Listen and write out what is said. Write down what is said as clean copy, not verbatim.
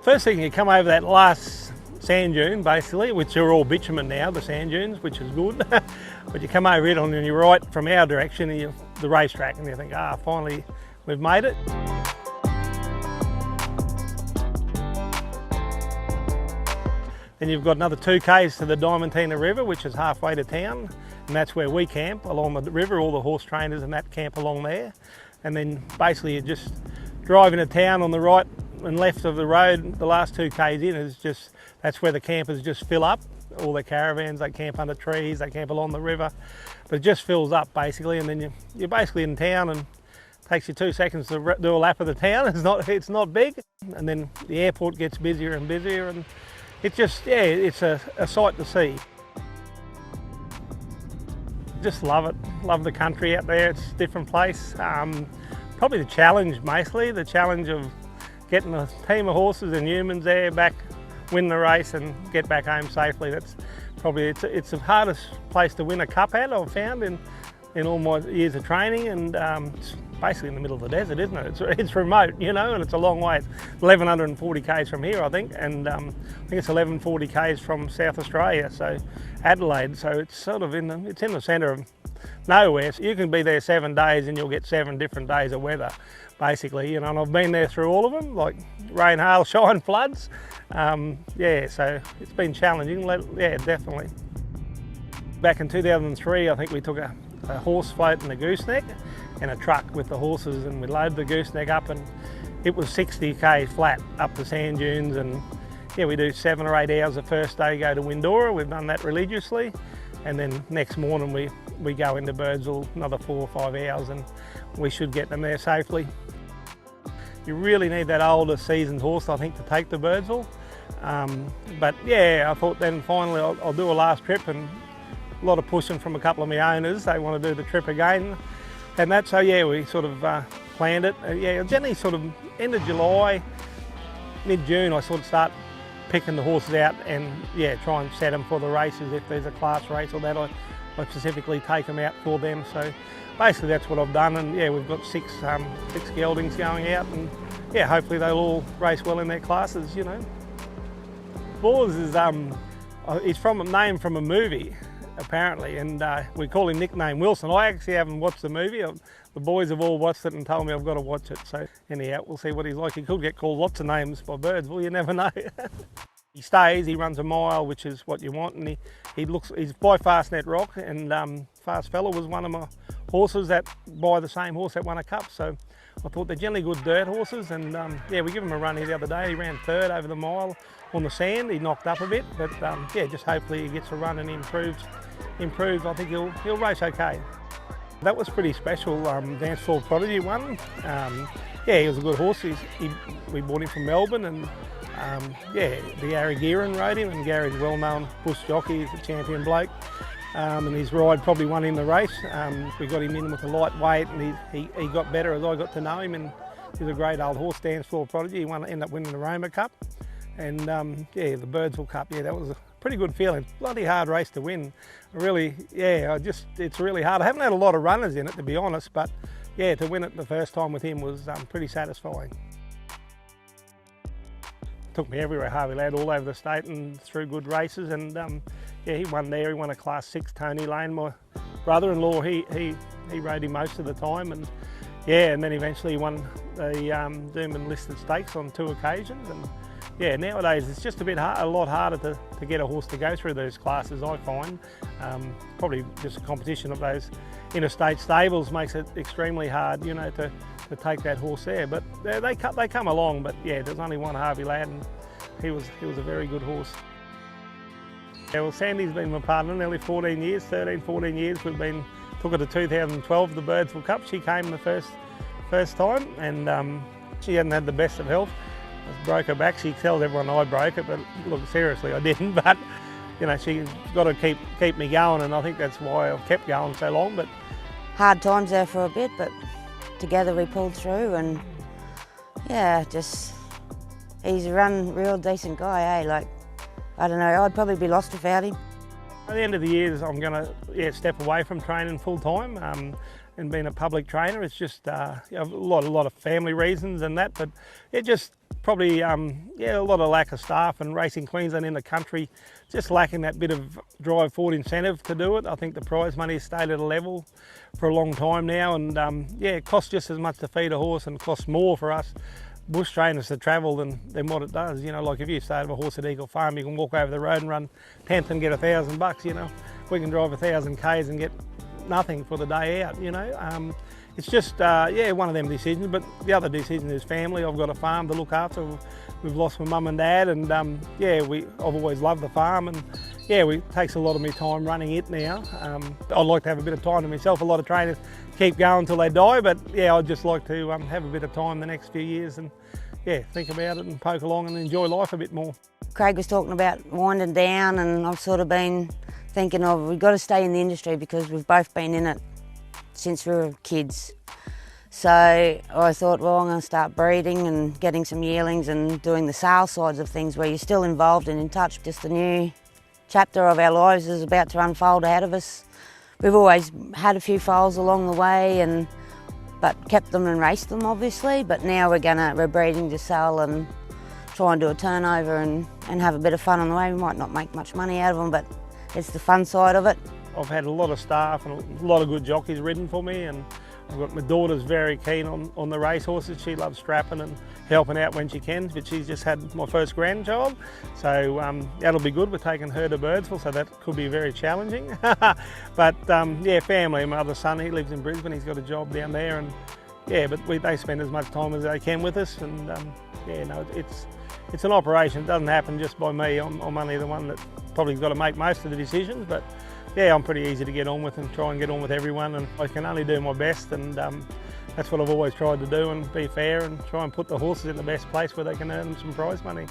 First thing, you come over that last sand dune basically, which are all bitumen now, the sand dunes, which is good. But you come over it on your right from our direction, and the racetrack, and you think, finally we've made it. Then you've got another 2 k's to the Diamantina River, which is halfway to town, and that's where we camp along the river. All the horse trainers and that camp along there. And then basically you just drive into town on the right and left of the road. The last 2 k's in is just, that's where the campers just fill up. All the caravans, they camp under trees, they camp along the river, but it just fills up basically. And then you're basically in town, and it takes you 2 seconds to do a lap of the town. It's not big, and then the airport gets busier and busier, and it's just, it's a sight to see. Just love it. Love the country out there. It's a different place. Probably the challenge, mostly the challenge of getting a team of horses and humans there back, win the race and get back home safely. That's probably, it's the hardest place to win a cup at, I've found in all my years of training, and it's basically in the middle of the desert, isn't it? It's remote, you know, and it's a long way. It's 1140 k's from here, I think, and I think it's 1140 k's from South Australia, so Adelaide. So it's sort of in the centre of nowhere. So you can be there 7 days and you'll get 7 different days of weather, basically, you know. And I've been there through all of them, like rain, hail, shine, floods. So it's been challenging, definitely. Back in 2003, I think we took a horse float and a gooseneck and a truck with the horses, and we loaded the gooseneck up, and it was 60 k flat up the sand dunes. And we do 7 or 8 hours the first day, go to Windora. We've done that religiously, and then next morning we go into Birdsville another 4 or 5 hours, and we should get them there safely. You really need that older seasoned horse, I think, to take to Birdsville. But I thought then finally I'll do a last trip, and a lot of pushing from a couple of my owners. They want to do the trip again, and that's so we sort of planned it. Generally sort of end of July, mid-June, I sort of start picking the horses out and try and set them for the races. If there's a class race or that, I specifically take them out for them. So basically that's what I've done, and we've got 6 geldings going out, and hopefully they'll all race well in their classes, you know. Boars is it's named from a movie, apparently, and we call him nickname Wilson. I actually haven't watched the movie. The boys have all watched it and told me I've got to watch it. So anyhow, we'll see what he's like. He could get called lots of names by Birdsville, you never know. He stays, he runs a mile, which is what you want, and he's by Fastnet Rock, and Fast Fella was one of my horses by the same horse that won a cup. So I thought they're generally good dirt horses, and we give him a run here the other day. He ran 3rd over the mile on the sand. He knocked up a bit, but just hopefully he gets a run and improves. I think he'll race okay. That was pretty special. Dance Floor Prodigy won. He was a good horse. We bought him from Melbourne, and Gary Gearan rode him, and Gary's a well-known bush jockey. He's a champion bloke, and his ride probably won him the race. We got him in with a light weight, and he got better as I got to know him, and he's a great old horse, Dance Floor Prodigy. He ended up winning the Roma Cup, and the Birdsville Cup. That was a pretty good feeling. Bloody hard race to win. Really, it's really hard. I haven't had a lot of runners in it, to be honest, but to win it the first time with him was pretty satisfying. Took me everywhere, Harvey Ladd, all over the state and through good races, and he won there. He won a Class 6. Tony Lane, my brother-in-law, he rode him most of the time, and and then eventually he won the Doomben Listed Stakes on 2 occasions. And nowadays it's just a lot harder to get a horse to go through those classes, I find. Probably just a competition of those interstate stables makes it extremely hard, you know, to take that horse there. But they come along, but there's only one Harvey Ladd, and he was a very good horse. Well, Sandy's been my partner nearly 14 years, 14 years. We've took her to 2012, the Birdsville Cup. She came the first time, and she hadn't had the best of health. I broke her back. She tells everyone I broke it, but look, seriously, I didn't. But she's got to keep me going, and I think that's why I've kept going so long. But hard times there for a bit, but together we pulled through, and he's a real decent guy, Like, I don't know, I'd probably be lost without him. At the end of the year, I'm going to step away from training full time, in being a public trainer. It's just you know, a lot of family reasons and that, but it just probably yeah, a lot of lack of staff, and Racing Queensland in the country just lacking that bit of drive forward incentive to do it. I think the prize money has stayed at a level for a long time now, and yeah, it costs just as much to feed a horse and costs more for us bush trainers to travel than what it does. You know, like if you start a horse at Eagle Farm, you can walk over the road and run 10th and get $1,000. You know, we can drive 1,000 k's and get nothing for the day out. You know, it's just yeah, one of them decisions. But the other decision is family. I've got a farm to look after. We've lost my mum and dad, and yeah, I've always loved the farm, and yeah, it takes a lot of my time running it now. I'd like to have a bit of time to myself. A lot of trainers keep going until they die, but yeah, I'd just like to have a bit of time the next few years and yeah, think about it and poke along and enjoy life a bit more. Craig was talking about winding down, and I've sort of been thinking of we've got to stay in the industry because we've both been in it since we were kids. So I thought, well, I'm going to start breeding and getting some yearlings and doing the sales sides of things where you're still involved and in touch. Just a new chapter of our lives is about to unfold ahead of us. We've always had a few foals along the way, but kept them and raced them obviously, but now we're breeding to sell and try and do a turnover and have a bit of fun on the way. We might not make much money out of them, but it's the fun side of it. I've had a lot of staff and a lot of good jockeys ridden for me, and I've got my daughter's very keen on the race horses. She loves strapping and helping out when she can, but she's just had my first grandchild, so that'll be good. We're taking her to Birdsville, so that could be very challenging. But yeah, family. My other son, he lives in Brisbane. He's got a job down there, and yeah, but they spend as much time as they can with us, and yeah, no, it's an operation. It doesn't happen just by me. I'm only the one that probably got to make most of the decisions, but yeah, I'm pretty easy to get on with and try and get on with everyone, and I can only do my best, and that's what I've always tried to do, and be fair and try and put the horses in the best place where they can earn some prize money.